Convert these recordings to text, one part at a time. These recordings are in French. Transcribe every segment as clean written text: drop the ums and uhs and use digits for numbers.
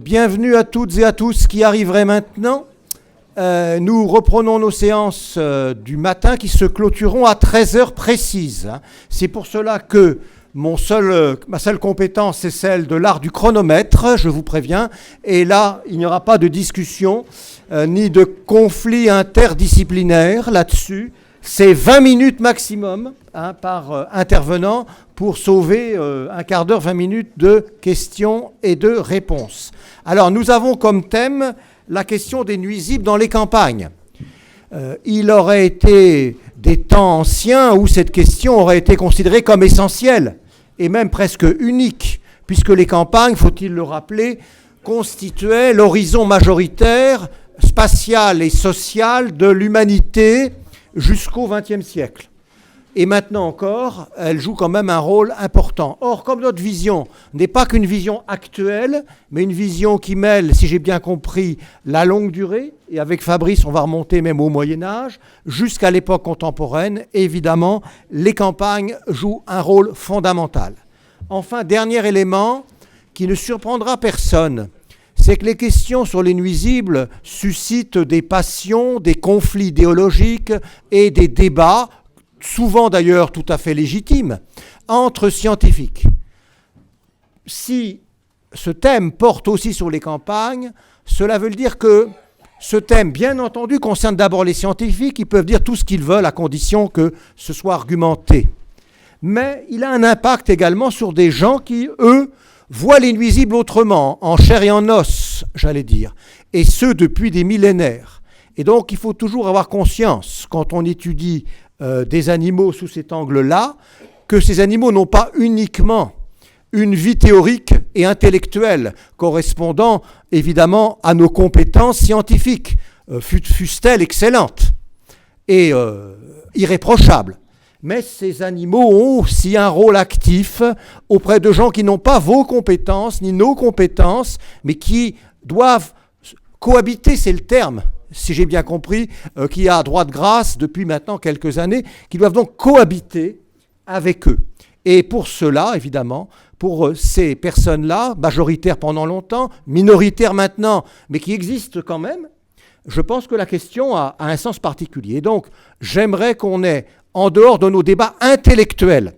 Bienvenue à toutes et à tous qui arriveraient maintenant. Nous reprenons nos séances du matin qui se clôtureront à 13 heures précises. C'est pour cela que ma seule compétence, c'est celle de l'art du chronomètre, je vous préviens. Et là, il n'y aura pas de discussion ni de conflit interdisciplinaire là-dessus. C'est 20 minutes maximum par intervenant pour sauver un quart d'heure, 20 minutes de questions et de réponses. Alors, nous avons comme thème la question des nuisibles dans les campagnes. Il aurait été des temps anciens où cette question aurait été considérée comme essentielle et même presque unique, puisque les campagnes, faut-il le rappeler, constituaient l'horizon majoritaire, spatial et social de l'humanité jusqu'au XXe siècle. Et maintenant encore, elle joue quand même un rôle important. Or, comme notre vision n'est pas qu'une vision actuelle, mais une vision qui mêle, si j'ai bien compris, la longue durée, et avec Fabrice, on va remonter même au Moyen-Âge, jusqu'à l'époque contemporaine, évidemment, les campagnes jouent un rôle fondamental. Enfin, dernier élément qui ne surprendra personne, c'est que les questions sur les nuisibles suscitent des passions, des conflits idéologiques et des débats, souvent d'ailleurs tout à fait légitimes, entre scientifiques. Si ce thème porte aussi sur les campagnes, cela veut dire que ce thème, bien entendu, concerne d'abord les scientifiques, qui peuvent dire tout ce qu'ils veulent à condition que ce soit argumenté. Mais il a un impact également sur des gens qui, eux, voient les nuisibles autrement, en chair et en os, j'allais dire, et ce depuis des millénaires. Et donc il faut toujours avoir conscience, quand on étudie des animaux sous cet angle-là, que ces animaux n'ont pas uniquement une vie théorique et intellectuelle correspondant évidemment à nos compétences scientifiques, fussent-elles excellentes et irréprochables. Mais ces animaux ont aussi un rôle actif auprès de gens qui n'ont pas vos compétences ni nos compétences, mais qui doivent cohabiter, c'est le terme, si j'ai bien compris, qui a droit de grâce depuis maintenant quelques années, qui doivent donc cohabiter avec eux. Et pour cela, évidemment, pour ces personnes-là, majoritaires pendant longtemps, minoritaires maintenant, mais qui existent quand même, je pense que la question a un sens particulier. Et donc, j'aimerais qu'on ait, en dehors de nos débats intellectuels,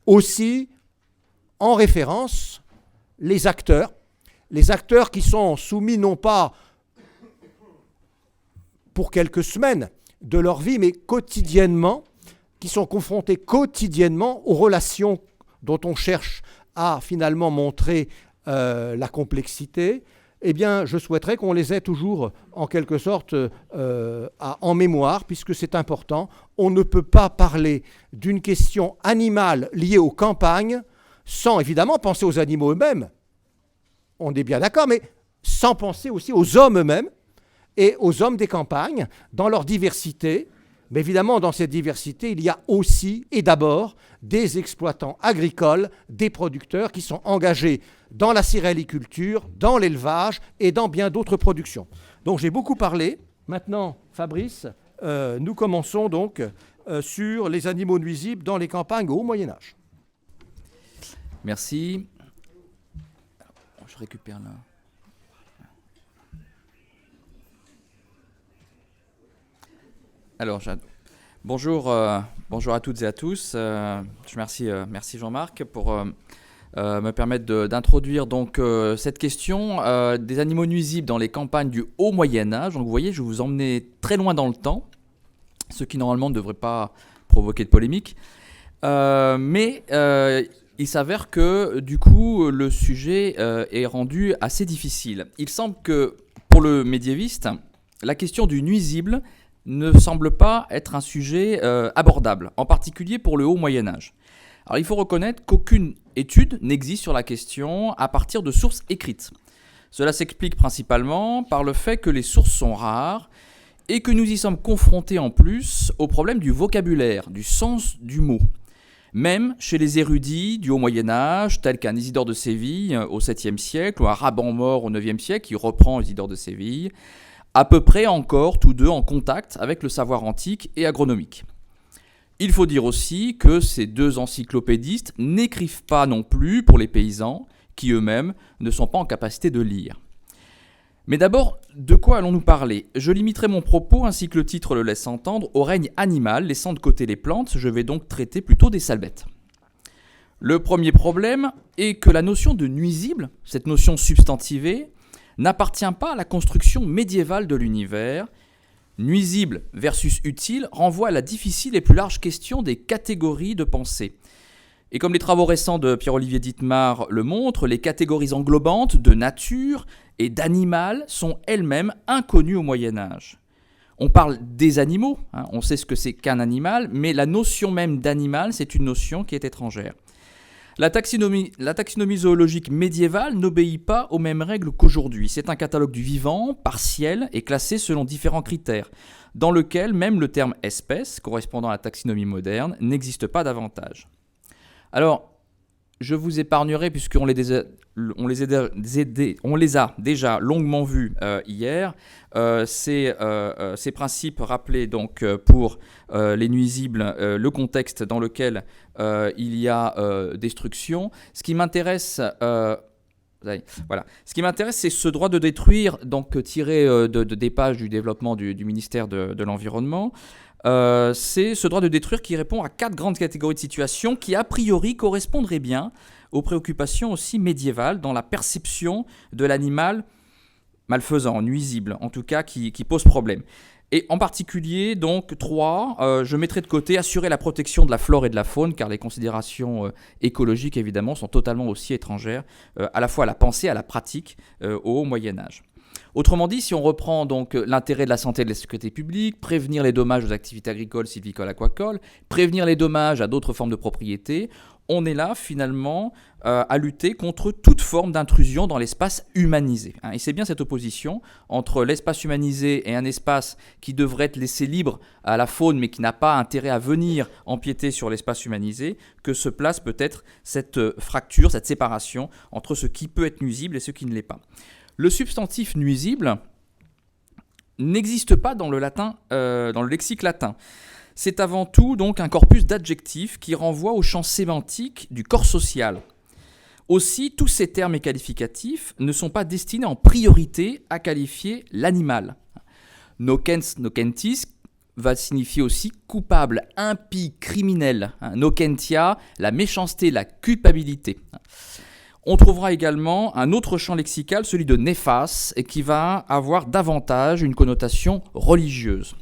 aussi en référence les acteurs qui sont soumis non pas pour quelques semaines de leur vie, mais quotidiennement, qui sont confrontés quotidiennement aux relations dont on cherche à finalement montrer la complexité. Eh bien, je souhaiterais qu'on les ait toujours, en quelque sorte, en mémoire, puisque c'est important. On ne peut pas parler d'une question animale liée aux campagnes sans, évidemment, penser aux animaux eux-mêmes. On est bien d'accord, mais sans penser aussi aux hommes eux-mêmes et aux hommes des campagnes, dans leur diversité. Mais évidemment, dans cette diversité, il y a aussi et d'abord des exploitants agricoles, des producteurs qui sont engagés dans la céréaliculture, dans l'élevage et dans bien d'autres productions. Donc j'ai beaucoup parlé. Maintenant, Fabrice, nous commençons donc sur les animaux nuisibles dans les campagnes au Moyen-Âge. Merci. Je récupère là. Alors, bonjour à toutes et à tous. Merci Jean-Marc pour me permettre d'introduire donc cette question des animaux nuisibles dans les campagnes du Haut Moyen-Âge. Donc vous voyez, je vais vous emmener très loin dans le temps, ce qui normalement ne devrait pas provoquer de polémique. Mais il s'avère que du coup le sujet est rendu assez difficile. Il semble que pour le médiéviste, la question du nuisible ne semble pas être un sujet abordable, en particulier pour le Haut Moyen-Âge. Alors il faut reconnaître qu'aucune étude n'existe sur la question à partir de sources écrites. Cela s'explique principalement par le fait que les sources sont rares et que nous y sommes confrontés en plus au problème du vocabulaire, du sens du mot. Même chez les érudits du Haut Moyen-Âge, tels qu'un Isidore de Séville au 7e siècle ou un Raban mort au 9e siècle qui reprend Isidore de Séville, à peu près encore tous deux en contact avec le savoir antique et agronomique. Il faut dire aussi que ces deux encyclopédistes n'écrivent pas non plus pour les paysans qui eux-mêmes ne sont pas en capacité de lire. Mais d'abord, de quoi allons-nous parler ? Je limiterai mon propos, ainsi que le titre le laisse entendre, au règne animal, laissant de côté les plantes. Je vais donc traiter plutôt des sales bêtes. Le premier problème est que la notion de nuisible, cette notion substantivée, n'appartient pas à la construction médiévale de l'univers. Nuisible versus utile renvoie à la difficile et plus large question des catégories de pensée. Et comme les travaux récents de Pierre-Olivier Dittmar le montrent, les catégories englobantes de nature et d'animal sont elles-mêmes inconnues au Moyen-Âge. On parle des animaux, on sait ce que c'est qu'un animal, mais la notion même d'animal, c'est une notion qui est étrangère. La taxinomie zoologique médiévale n'obéit pas aux mêmes règles qu'aujourd'hui. C'est un catalogue du vivant, partiel et classé selon différents critères, dans lequel même le terme « espèce », correspondant à la taxinomie moderne, n'existe pas davantage. Alors, je vous épargnerai, puisqu'on les a déjà longuement vus hier, ces principes rappelés donc, pour les nuisibles, le contexte dans lequel il y a destruction. Ce qui m'intéresse, Ce qui m'intéresse, c'est ce droit de détruire, donc tiré des pages du développement du ministère de l'Environnement. C'est ce droit de détruire qui répond à 4 grandes catégories de situations qui, a priori, correspondraient bien aux préoccupations aussi médiévales dans la perception de l'animal malfaisant, nuisible, en tout cas qui pose problème. Et en particulier, donc, 3, je mettrai de côté assurer la protection de la flore et de la faune, car les considérations écologiques, évidemment, sont totalement aussi étrangères, à la fois à la pensée, à la pratique, au Moyen-Âge. Autrement dit, si on reprend donc l'intérêt de la santé et de la sécurité publique, prévenir les dommages aux activités agricoles, sylvicoles, aquacoles, prévenir les dommages à d'autres formes de propriété, on est là finalement à lutter contre toute forme d'intrusion dans l'espace humanisé. Et c'est bien cette opposition entre l'espace humanisé et un espace qui devrait être laissé libre à la faune mais qui n'a pas intérêt à venir empiéter sur l'espace humanisé que se place peut-être cette fracture, cette séparation entre ce qui peut être nuisible et ce qui ne l'est pas. Le substantif nuisible n'existe pas dans le lexique latin. C'est avant tout donc un corpus d'adjectifs qui renvoie au champ sémantique du corps social. Aussi, tous ces termes et qualificatifs ne sont pas destinés en priorité à qualifier l'animal. Nocens, nocentis va signifier aussi coupable, impie, criminel. Nocentia, la méchanceté, la culpabilité. On trouvera également un autre champ lexical, celui de néfas, et qui va avoir davantage une connotation religieuse.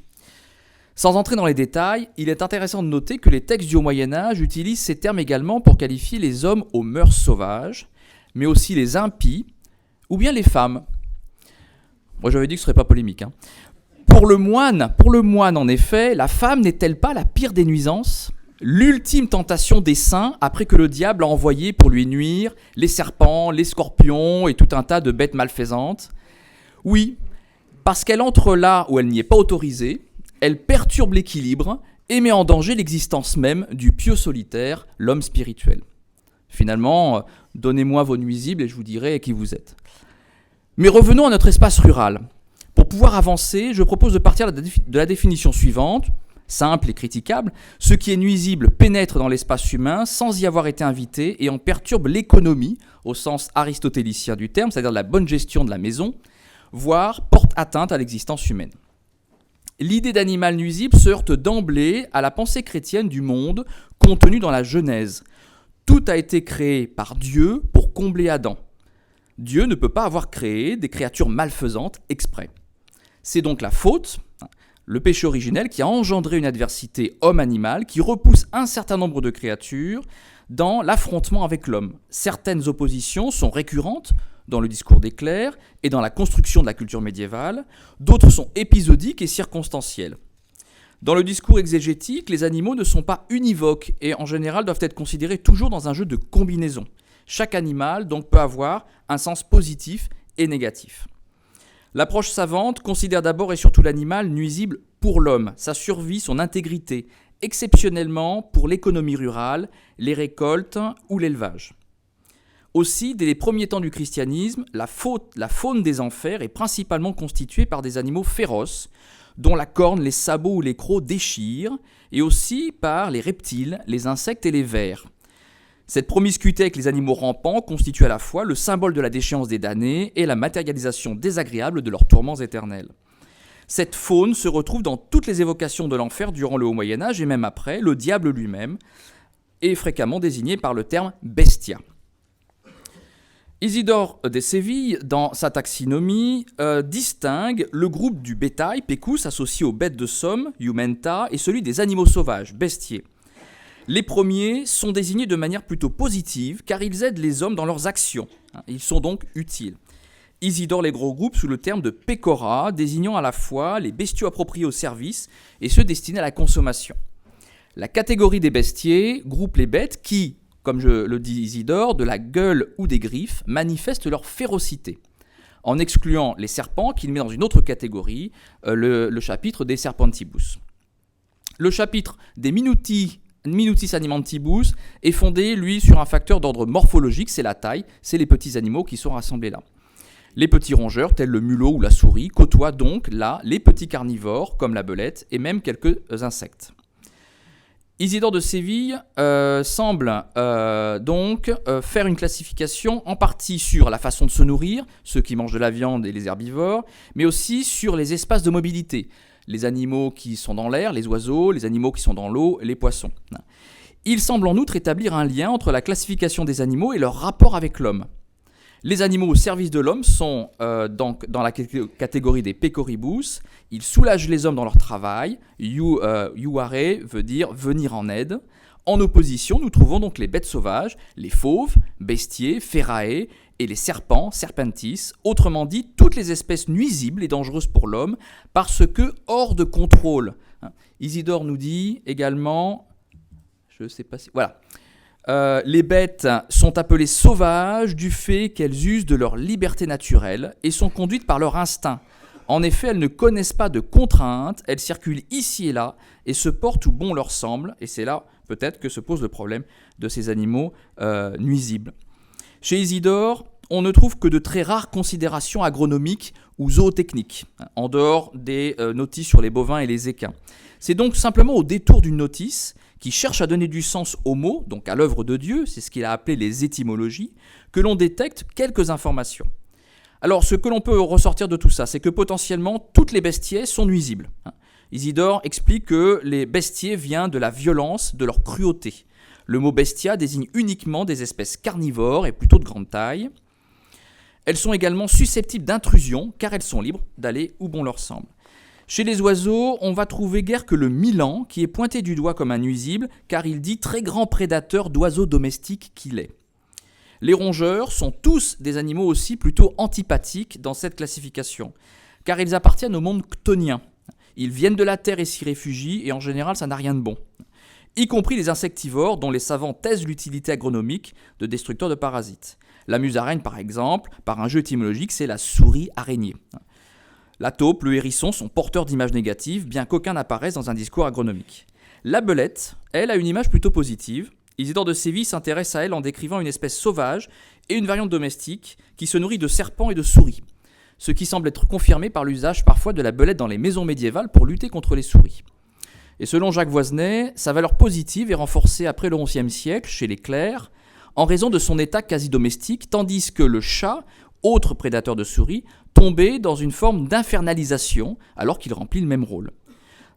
Sans entrer dans les détails, il est intéressant de noter que les textes du Haut-Moyen-Âge utilisent ces termes également pour qualifier les hommes aux mœurs sauvages, mais aussi les impies, ou bien les femmes. Moi j'avais dit que ce ne serait pas polémique. Pour le moine en effet, la femme n'est-elle pas la pire des nuisances ? L'ultime tentation des saints après que le diable a envoyé pour lui nuire les serpents, les scorpions et tout un tas de bêtes malfaisantes ? Oui, parce qu'elle entre là où elle n'y est pas autorisée, elle perturbe l'équilibre et met en danger l'existence même du pieux solitaire, l'homme spirituel. Finalement, donnez-moi vos nuisibles et je vous dirai qui vous êtes. Mais revenons à notre espace rural. Pour pouvoir avancer, je propose de partir de la définition suivante, simple et critiquable. Ce qui est nuisible pénètre dans l'espace humain sans y avoir été invité et en perturbe l'économie, au sens aristotélicien du terme, c'est-à-dire la bonne gestion de la maison, voire porte atteinte à l'existence humaine. L'idée d'animal nuisible se heurte d'emblée à la pensée chrétienne du monde contenue dans la Genèse. Tout a été créé par Dieu pour combler Adam. Dieu ne peut pas avoir créé des créatures malfaisantes exprès. C'est donc la faute, le péché originel, qui a engendré une adversité homme-animal qui repousse un certain nombre de créatures dans l'affrontement avec l'homme. Certaines oppositions sont récurrentes dans le discours des clercs et dans la construction de la culture médiévale, d'autres sont épisodiques et circonstancielles. Dans le discours exégétique, les animaux ne sont pas univoques et en général doivent être considérés toujours dans un jeu de combinaison. Chaque animal donc peut avoir un sens positif et négatif. L'approche savante considère d'abord et surtout l'animal nuisible pour l'homme, sa survie, son intégrité, exceptionnellement pour l'économie rurale, les récoltes ou l'élevage. Aussi, dès les premiers temps du christianisme, la faune des enfers est principalement constituée par des animaux féroces, dont la corne, les sabots ou les crocs déchirent, et aussi par les reptiles, les insectes et les vers. Cette promiscuité avec les animaux rampants constitue à la fois le symbole de la déchéance des damnés et la matérialisation désagréable de leurs tourments éternels. Cette faune se retrouve dans toutes les évocations de l'enfer durant le Haut Moyen-Âge et même après. Le diable lui-même est fréquemment désigné par le terme bestia. Isidore de Séville, dans sa taxinomie, distingue le groupe du bétail, pecus, associé aux bêtes de somme, jumenta, et celui des animaux sauvages, bestiae. Les premiers sont désignés de manière plutôt positive, car ils aident les hommes dans leurs actions. Ils sont donc utiles. Isidore les regroupe sous le terme de pecora, désignant à la fois les bestiaux appropriés au service et ceux destinés à la consommation. La catégorie des bestiaires groupe les bêtes qui, comme je le dis Isidore, de la gueule ou des griffes, manifestent leur férocité, en excluant les serpents qu'il met dans une autre catégorie, le chapitre des serpentibus. Le chapitre des minutis animantibus est fondé, lui, sur un facteur d'ordre morphologique, c'est la taille, c'est les petits animaux qui sont rassemblés là. Les petits rongeurs, tels le mulot ou la souris, côtoient donc là les petits carnivores, comme la belette, et même quelques insectes. Isidore de Séville semble donc faire une classification en partie sur la façon de se nourrir, ceux qui mangent de la viande et les herbivores, mais aussi sur les espaces de mobilité, les animaux qui sont dans l'air, les oiseaux, les animaux qui sont dans l'eau, les poissons. Il semble en outre établir un lien entre la classification des animaux et leur rapport avec l'homme. Les animaux au service de l'homme sont donc dans la catégorie des pecoribus. Ils soulagent les hommes dans leur travail. Iuare veut dire venir en aide. En opposition, nous trouvons donc les bêtes sauvages, les fauves, bestiae, ferae, et les serpents, serpentis, autrement dit, toutes les espèces nuisibles et dangereuses pour l'homme, parce que hors de contrôle. Isidore nous dit également, je ne sais pas si... Voilà. Les bêtes sont appelées sauvages du fait qu'elles usent de leur liberté naturelle et sont conduites par leur instinct. En effet, elles ne connaissent pas de contraintes, elles circulent ici et là et se portent où bon leur semble, et c'est là peut-être que se pose le problème de ces animaux nuisibles. Chez Isidore, on ne trouve que de très rares considérations agronomiques ou zootechniques, en dehors des notices sur les bovins et les équins. C'est donc simplement au détour d'une notice qui cherche à donner du sens aux mots, donc à l'œuvre de Dieu, c'est ce qu'il a appelé les étymologies, que l'on détecte quelques informations. Alors, ce que l'on peut ressortir de tout ça, c'est que potentiellement, toutes les bestiaires sont nuisibles. Isidore explique que les bestiaires viennent de la violence, de leur cruauté. Le mot bestia désigne uniquement des espèces carnivores et plutôt de grande taille. Elles sont également susceptibles d'intrusion, car elles sont libres d'aller où bon leur semble. Chez les oiseaux, on va trouver guère que le milan, qui est pointé du doigt comme un nuisible, car il dit très grand prédateur d'oiseaux domestiques qu'il est. Les rongeurs sont tous des animaux aussi plutôt antipathiques dans cette classification, car ils appartiennent au monde chtonien. Ils viennent de la terre et s'y réfugient, et en général, ça n'a rien de bon. Y compris les insectivores, dont les savants taisent l'utilité agronomique de destructeurs de parasites. La musaraigne, par exemple, par un jeu étymologique, c'est la souris-araignée. La taupe, le hérisson sont porteurs d'images négatives, bien qu'aucun n'apparaisse dans un discours agronomique. La belette, elle, a une image plutôt positive. Isidore de Séville s'intéresse à elle en décrivant une espèce sauvage et une variante domestique qui se nourrit de serpents et de souris, ce qui semble être confirmé par l'usage parfois de la belette dans les maisons médiévales pour lutter contre les souris. Et selon Jacques Voisenet, sa valeur positive est renforcée après le XIe siècle chez les clercs en raison de son état quasi domestique, tandis que le chat, autre prédateur de souris, tombait dans une forme d'infernalisation alors qu'il remplit le même rôle.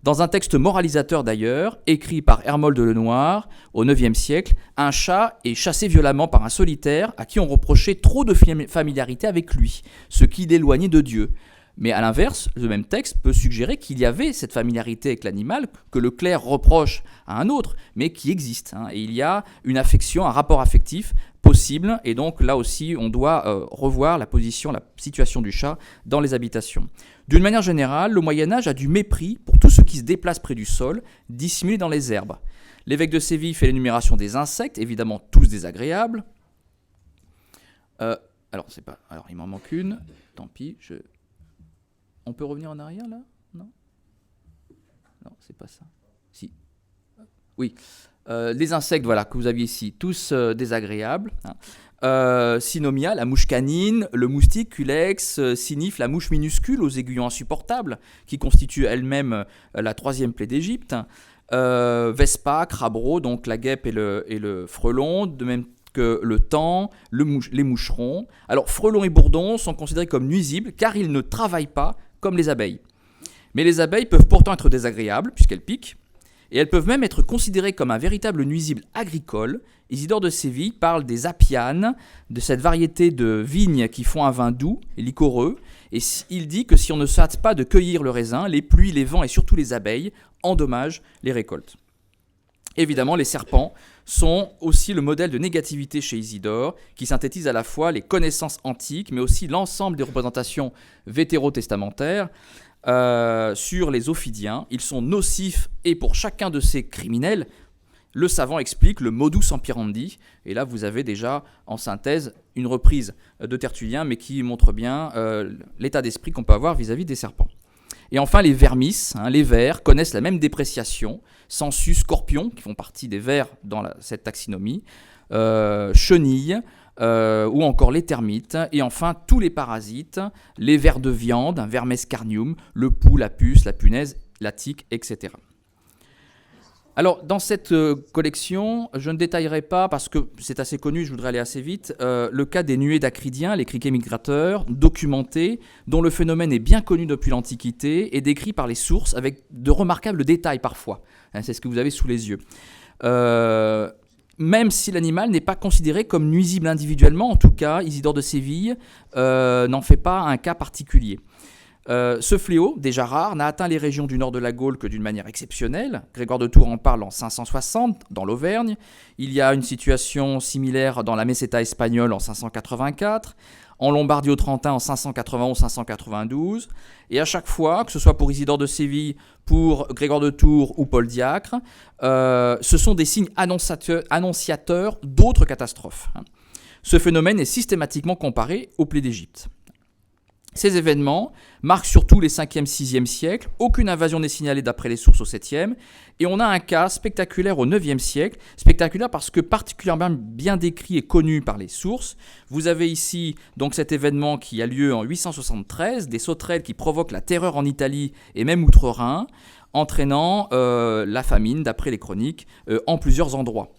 Dans un texte moralisateur d'ailleurs, écrit par Hermol de Lenoir au IXe siècle, un chat est chassé violemment par un solitaire à qui on reprochait trop de familiarité avec lui, ce qui l'éloignait de Dieu. Mais à l'inverse, le même texte peut suggérer qu'il y avait cette familiarité avec l'animal que le clerc reproche à un autre, mais qui existe. Et il y a une affection, un rapport affectif possible, et donc là aussi on doit revoir la position, la situation du chat dans les habitations. D'une manière générale, le Moyen-Âge a du mépris pour tout ce qui se déplace près du sol, dissimulé dans les herbes. L'évêque de Séville fait l'énumération des insectes, évidemment tous désagréables. Alors il m'en manque une, tant pis, On peut revenir en arrière, là ? Non, c'est pas ça. Si. Oui. Les insectes, voilà, que vous aviez ici, tous désagréables. Sinomia, la mouche canine, le moustique, Culex, Sinif, la mouche minuscule aux aiguillons insupportables, qui constitue elle-même la troisième plaie d'Égypte. Vespa, crabeau, donc la guêpe et le frelon, de même que le thon, les moucherons. Alors, frelons et bourdons sont considérés comme nuisibles car ils ne travaillent pas comme les abeilles. Mais les abeilles peuvent pourtant être désagréables puisqu'elles piquent, et elles peuvent même être considérées comme un véritable nuisible agricole. Isidore de Séville parle des apianes, de cette variété de vignes qui font un vin doux et liquoreux, et il dit que si on ne se hâte pas de cueillir le raisin, les pluies, les vents et surtout les abeilles endommagent les récoltes. Évidemment, les serpents sont aussi le modèle de négativité chez Isidore, qui synthétise à la fois les connaissances antiques, mais aussi l'ensemble des représentations vétérotestamentaires sur les ophidiens. Ils sont nocifs, et pour chacun de ces criminels, le savant explique le modus operandi. Et là, vous avez déjà en synthèse une reprise de Tertullien, mais qui montre bien l'état d'esprit qu'on peut avoir vis-à-vis des serpents. Et enfin, les vermis, les vers, connaissent la même dépréciation. Sensus, scorpions, qui font partie des vers dans cette taxinomie, chenilles, ou encore les termites. Et enfin, tous les parasites, les vers de viande, vermes carnium, le pouls, la puce, la punaise, la tique, etc. Alors, dans cette collection, je ne détaillerai pas, parce que c'est assez connu, je voudrais aller assez vite, le cas des nuées d'acridiens, les criquets migrateurs, documentés, dont le phénomène est bien connu depuis l'Antiquité et décrit par les sources avec de remarquables détails parfois. C'est ce que vous avez sous les yeux. Même si l'animal n'est pas considéré comme nuisible individuellement, en tout cas, Isidore de Séville n'en fait pas un cas particulier. Ce fléau, déjà rare, n'a atteint les régions du nord de la Gaule que d'une manière exceptionnelle. Grégoire de Tours en parle en 560, dans l'Auvergne. Il y a une situation similaire dans la Meseta espagnole en 584, en Lombardie au Trentin en 591-592. Et à chaque fois, que ce soit pour Isidore de Séville, pour Grégoire de Tours ou Paul Diacre, ce sont des signes annonciateurs d'autres catastrophes. Ce phénomène est systématiquement comparé aux plaies d'Égypte. Ces événements marquent surtout les 5e, 6e siècles. Aucune invasion n'est signalée d'après les sources au 7e. Et on a un cas spectaculaire au 9e siècle. Spectaculaire parce que particulièrement bien décrit et connu par les sources. Vous avez ici donc cet événement qui a lieu en 873, des sauterelles qui provoquent la terreur en Italie et même outre-Rhin, entraînant la famine, d'après les chroniques, en plusieurs endroits.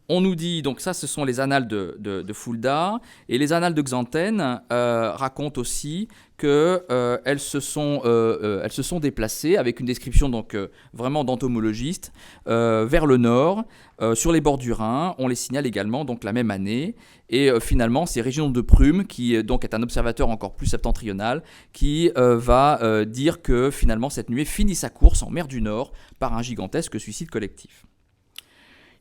On nous dit, donc ça ce sont les annales de Fulda, et les annales de Xanthène racontent aussi qu'elles se sont déplacées, avec une description donc vraiment d'entomologiste, vers le nord, sur les bords du Rhin. On les signale également donc la même année, et finalement c'est Réginald de Prume, qui donc est un observateur encore plus septentrional, qui va dire que finalement cette nuée finit sa course en mer du Nord par un gigantesque suicide collectif.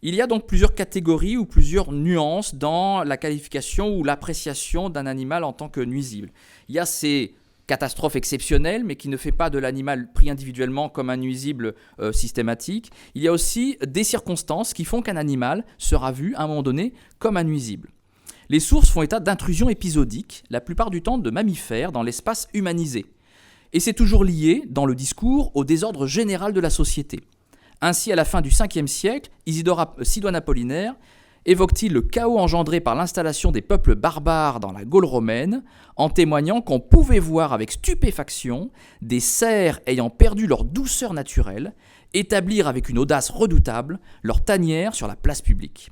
Il y a donc plusieurs catégories ou plusieurs nuances dans la qualification ou l'appréciation d'un animal en tant que nuisible. Il y a ces catastrophes exceptionnelles, mais qui ne fait pas de l'animal pris individuellement comme un nuisible systématique. Il y a aussi des circonstances qui font qu'un animal sera vu à un moment donné comme un nuisible. Les sources font état d'intrusions épisodiques, la plupart du temps de mammifères, dans l'espace humanisé. Et c'est toujours lié, dans le discours, au désordre général de la société. Ainsi, à la fin du 5e siècle, Isidore Sidoine Apollinaire évoque-t-il le chaos engendré par l'installation des peuples barbares dans la Gaule romaine, en témoignant qu'on pouvait voir avec stupéfaction des cerfs ayant perdu leur douceur naturelle, établir avec une audace redoutable leur tanière sur la place publique.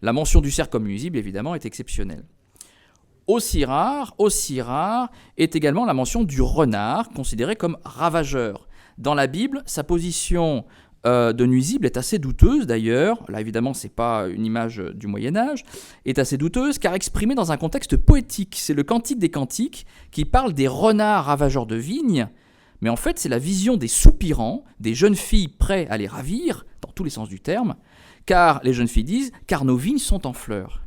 La mention du cerf comme nuisible, évidemment, est exceptionnelle. Aussi rare est également la mention du renard, considéré comme ravageur. Dans la Bible, sa position de nuisible est assez douteuse d'ailleurs, là évidemment c'est pas une image du Moyen-Âge, est assez douteuse car exprimée dans un contexte poétique. C'est le Cantique des Cantiques qui parle des renards ravageurs de vignes, mais en fait c'est la vision des soupirants, des jeunes filles prêtes à les ravir, dans tous les sens du terme, car les jeunes filles disent « car nos vignes sont en fleurs ».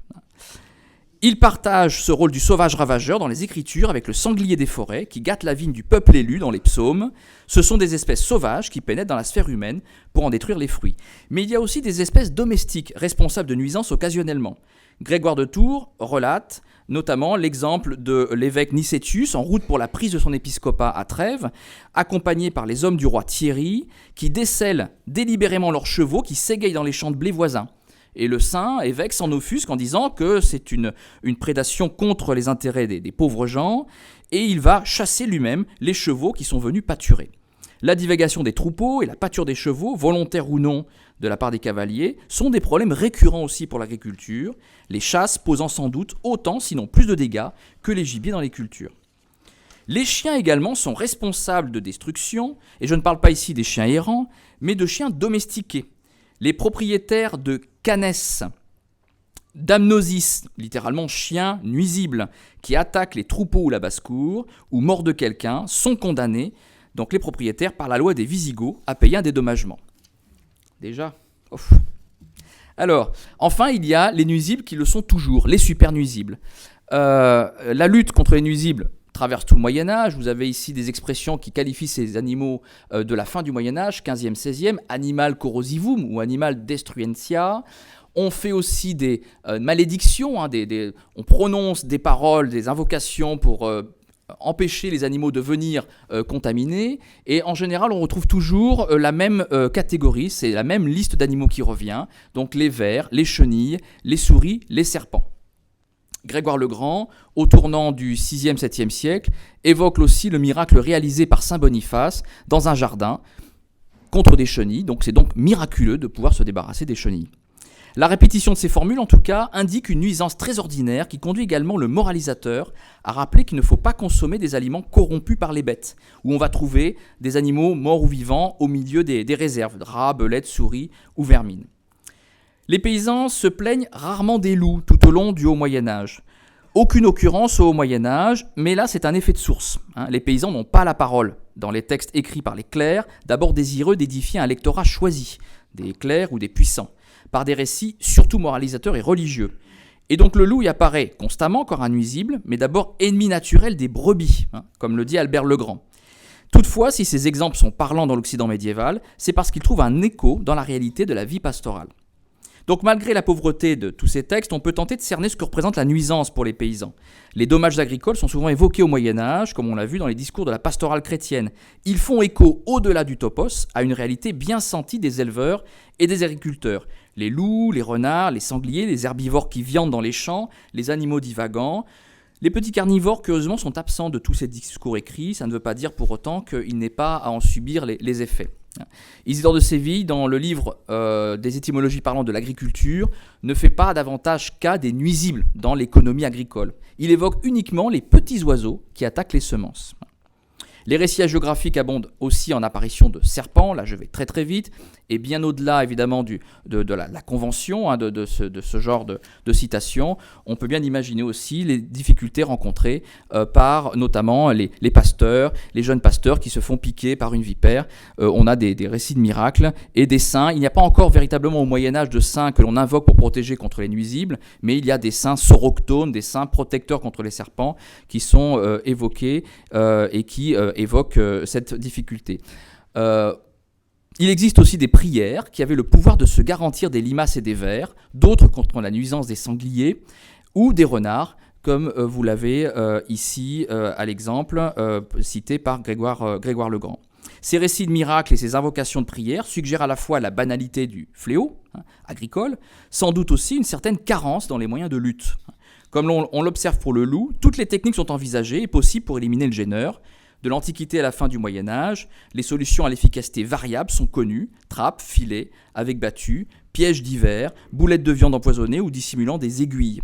Il partage ce rôle du sauvage ravageur dans les Écritures avec le sanglier des forêts qui gâte la vigne du peuple élu dans les psaumes. Ce sont des espèces sauvages qui pénètrent dans la sphère humaine pour en détruire les fruits. Mais il y a aussi des espèces domestiques responsables de nuisances occasionnellement. Grégoire de Tours relate notamment l'exemple de l'évêque Nicétius en route pour la prise de son épiscopat à Trèves, accompagné par les hommes du roi Thierry qui décèlent délibérément leurs chevaux qui s'égayent dans les champs de blé voisins. Et le saint évêque s'en offusque en disant que c'est une prédation contre les intérêts des pauvres gens, et il va chasser lui-même les chevaux qui sont venus pâturer. La divagation des troupeaux et la pâture des chevaux, volontaires ou non de la part des cavaliers, sont des problèmes récurrents aussi pour l'agriculture, les chasses posant sans doute autant, sinon plus de dégâts que les gibiers dans les cultures. Les chiens également sont responsables de destruction, et je ne parle pas ici des chiens errants, mais de chiens domestiqués. Les propriétaires de canes, d'amnosis, littéralement chiens nuisibles, qui attaquent les troupeaux ou la basse-cour, ou mordent quelqu'un, sont condamnés, donc les propriétaires, par la loi des Visigoths, à payer un dédommagement. Déjà, ouf. Alors, enfin, il y a les nuisibles qui le sont toujours, les super nuisibles. La lutte contre les nuisibles traverse tout le Moyen-Âge. Vous avez ici des expressions qui qualifient ces animaux de la fin du Moyen-Âge, 15e, 16e, animal corrosivum ou animal destruentia. On fait aussi des malédictions, on prononce des paroles, des invocations pour empêcher les animaux de venir contaminer. Et en général, on retrouve toujours la même catégorie, c'est la même liste d'animaux qui revient. Donc les vers, les chenilles, les souris, les serpents. Grégoire le Grand, au tournant du 6e, 7e siècle, évoque aussi le miracle réalisé par saint Boniface dans un jardin contre des chenilles. Donc c'est donc miraculeux de pouvoir se débarrasser des chenilles. La répétition de ces formules, en tout cas, indique une nuisance très ordinaire qui conduit également le moralisateur à rappeler qu'il ne faut pas consommer des aliments corrompus par les bêtes, où on va trouver des animaux morts ou vivants au milieu des réserves, rats, belettes, souris ou vermines. Les paysans se plaignent rarement des loups tout au long du Haut Moyen-Âge. Aucune occurrence au Haut Moyen-Âge, mais là c'est un effet de source. Les paysans n'ont pas la parole dans les textes écrits par les clercs, d'abord désireux d'édifier un lectorat choisi, des clercs ou des puissants, par des récits surtout moralisateurs et religieux. Et donc le loup y apparaît constamment, encore un nuisible, mais d'abord ennemi naturel des brebis, comme le dit Albert le Grand. Toutefois, si ces exemples sont parlants dans l'Occident médiéval, c'est parce qu'ils trouvent un écho dans la réalité de la vie pastorale. Donc malgré la pauvreté de tous ces textes, on peut tenter de cerner ce que représente la nuisance pour les paysans. Les dommages agricoles sont souvent évoqués au Moyen-Âge, comme on l'a vu dans les discours de la pastorale chrétienne. Ils font écho au-delà du topos à une réalité bien sentie des éleveurs et des agriculteurs. Les loups, les renards, les sangliers, les herbivores qui viandent dans les champs, les animaux divagants. Les petits carnivores, curieusement, sont absents de tous ces discours écrits. Ça ne veut pas dire pour autant qu'il n'est pas à en subir les effets. Isidore de Séville, dans le livre des étymologies parlant de l'agriculture, ne fait pas davantage cas des nuisibles dans l'économie agricole. Il évoque uniquement les petits oiseaux qui attaquent les semences. Les récits hagiographiques abondent aussi en apparition de serpents, là je vais très très vite, et bien au-delà évidemment de la convention de ce genre de citation, on peut bien imaginer aussi les difficultés rencontrées par notamment les pasteurs, les jeunes pasteurs qui se font piquer par une vipère. On a des récits de miracles et des saints. Il n'y a pas encore véritablement au Moyen-Âge de saints que l'on invoque pour protéger contre les nuisibles, mais il y a des saints soroctones, des saints protecteurs contre les serpents qui sont évoqués et qui évoquent cette difficulté. Il existe aussi des prières qui avaient le pouvoir de se garantir des limaces et des vers, d'autres contre la nuisance des sangliers ou des renards, comme vous l'avez ici à l'exemple cité par Grégoire le Grand. Ces récits de miracles et ces invocations de prière suggèrent à la fois la banalité du fléau agricole, sans doute aussi une certaine carence dans les moyens de lutte. Comme on l'observe pour le loup, toutes les techniques sont envisagées et possibles pour éliminer le gêneur. De l'Antiquité à la fin du Moyen-Âge, les solutions à l'efficacité variable sont connues, trappes, filets, avec battues, pièges divers, boulettes de viande empoisonnées ou dissimulant des aiguilles.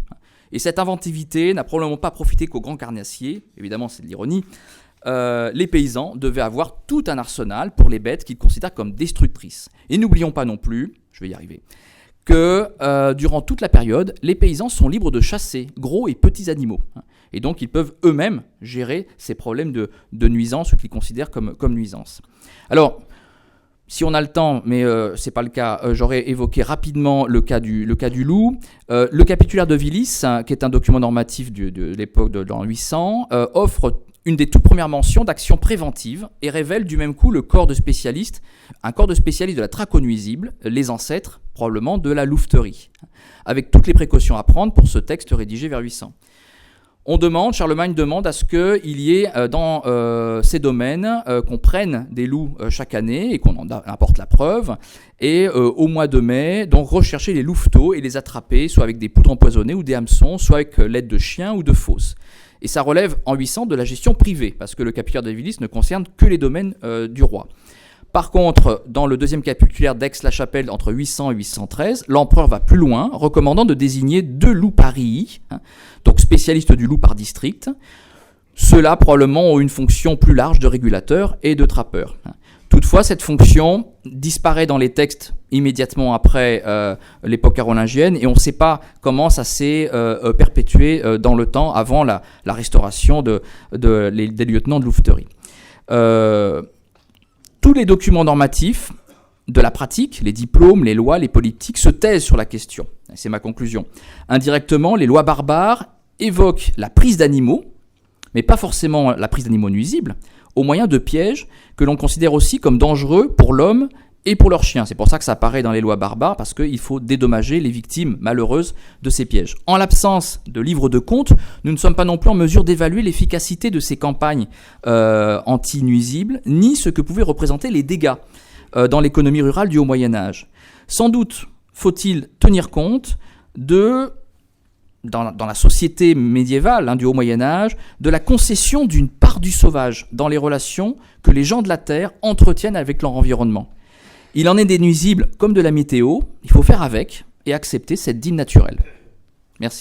Et cette inventivité n'a probablement pas profité qu'aux grands carnassiers, évidemment c'est de l'ironie. Les paysans devaient avoir tout un arsenal pour les bêtes qu'ils considèrent comme destructrices. Et n'oublions pas non plus, je vais y arriver, que durant toute la période, les paysans sont libres de chasser gros et petits animaux. Et donc, ils peuvent eux-mêmes gérer ces problèmes de nuisance ou qu'ils considèrent comme nuisance. Alors, si on a le temps, mais ce n'est pas le cas, j'aurais évoqué rapidement le cas du loup. Le capitulaire de Willis, qui est un document normatif de l'époque de l'an 800, offre une des toutes premières mentions d'actions préventives et révèle du même coup un corps de spécialistes de la traque aux nuisibles, les ancêtres probablement de la louveterie, avec toutes les précautions à prendre pour ce texte rédigé vers 800. Charlemagne demande à ce qu'il y ait dans ces domaines qu'on prenne des loups chaque année et qu'on en apporte la preuve. Et au mois de mai, donc rechercher les louveteaux et les attraper, soit avec des poudres empoisonnées ou des hameçons, soit avec l'aide de chiens ou de fosses. Et ça relève en 800 de la gestion privée, parce que le capitulaire d'Avilis ne concerne que les domaines du roi. Par contre, dans le deuxième capitulaire d'Aix-la-Chapelle, entre 800 et 813, l'empereur va plus loin, recommandant de désigner 2 loups parii, donc spécialistes du loup par district. Ceux-là, probablement, ont une fonction plus large de régulateur et de trappeur. Toutefois, cette fonction disparaît dans les textes immédiatement après l'époque carolingienne, et on ne sait pas comment ça s'est perpétué dans le temps avant la restauration des lieutenants de louveterie. Tous les documents normatifs de la pratique, les diplômes, les lois, les politiques, se taisent sur la question. C'est ma conclusion. Indirectement, les lois barbares évoquent la prise d'animaux, mais pas forcément la prise d'animaux nuisibles, au moyen de pièges que l'on considère aussi comme dangereux pour l'homme et pour leurs chiens. C'est pour ça que ça apparaît dans les lois barbares, parce qu'il faut dédommager les victimes malheureuses de ces pièges. En l'absence de livres de comptes, nous ne sommes pas non plus en mesure d'évaluer l'efficacité de ces campagnes anti-nuisibles, ni ce que pouvaient représenter les dégâts dans l'économie rurale du Haut Moyen-Âge. Sans doute faut-il tenir compte dans la société médiévale du Haut Moyen-Âge, de la concession d'une part du sauvage dans les relations que les gens de la terre entretiennent avec leur environnement. Il en est des nuisibles comme de la météo, il faut faire avec et accepter cette dîme naturelle. Merci.